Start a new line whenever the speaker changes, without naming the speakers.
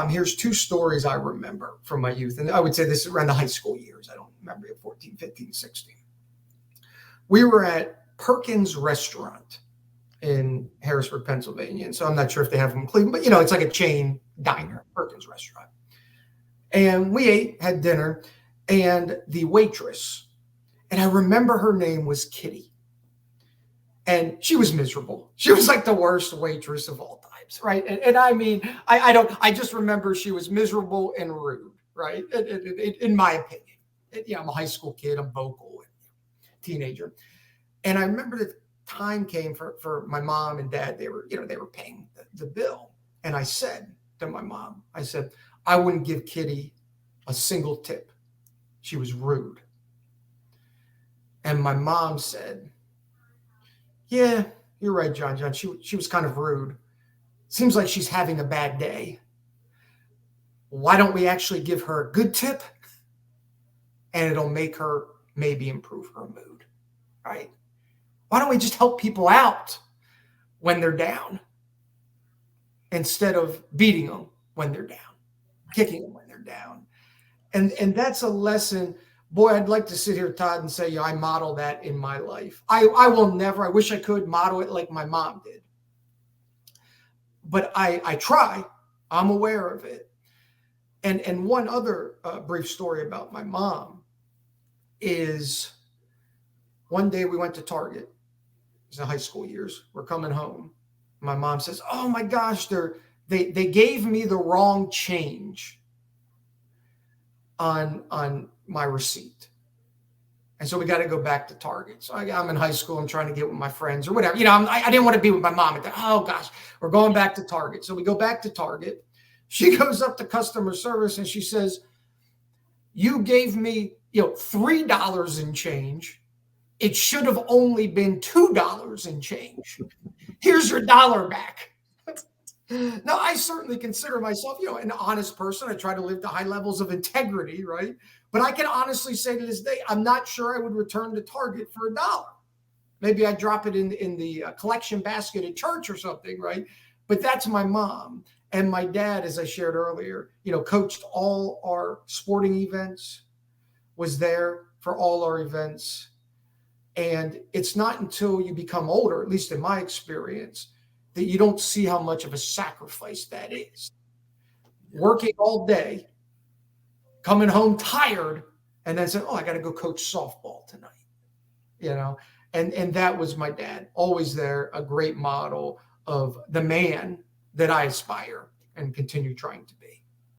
Here's two stories I remember from my youth. And I would say this is around the high school years. I don't remember it, 14, 15, 16. We were at Perkins Restaurant in Harrisburg, Pennsylvania. And so I'm not sure if they have them in Cleveland, but it's like a chain diner, Perkins Restaurant. And we had dinner, and the waitress, and I remember her name was Kitty. And she was miserable. She was like the worst waitress of all times, right? And I mean, I just remember she was miserable and rude, right? In my opinion. I'm a high school kid, I'm vocal, teenager. And I remember the time came for my mom and dad, they were paying the bill. And I said to my mom, I wouldn't give Kitty a single tip. She was rude. And my mom said, yeah, you're right, John. She was kind of rude. Seems like she's having a bad day. Why don't we actually give her a good tip? And it'll make her maybe improve her mood, right? Why don't we just help people out when they're down instead of beating them when they're down, kicking them when they're down? And that's a lesson. Boy, I'd like to sit here, Todd, and say, I model that in my life. I will never, I wish I could model it like my mom did. But I try. I'm aware of it. And one other brief story about my mom is one day we went to Target. It was the high school years. We're coming home. My mom says, oh my gosh, they gave me the wrong change on my receipt. And so we got to go back to Target. So I'm in high school. I'm trying to get with my friends or whatever. I didn't want to be with my mom. Oh gosh, we're going back to Target. So we go back to Target. She goes up to customer service and she says, you gave me, $3 in change. It should have only been $2 in change. Here's your dollar back. Now, I certainly consider myself, an honest person. I try to live to high levels of integrity, right? But I can honestly say to this day, I'm not sure I would return to Target for $1. Maybe I'd drop it in the collection basket at church or something, right? But that's my mom. And my dad, as I shared earlier, coached all our sporting events, was there for all our events. And it's not until you become older, at least in my experience, that you don't see how much of a sacrifice that is. Working all day, coming home tired, and then saying, I got to go coach softball tonight, and that was my dad, always there, a great model of the man that I aspire and continue trying to be.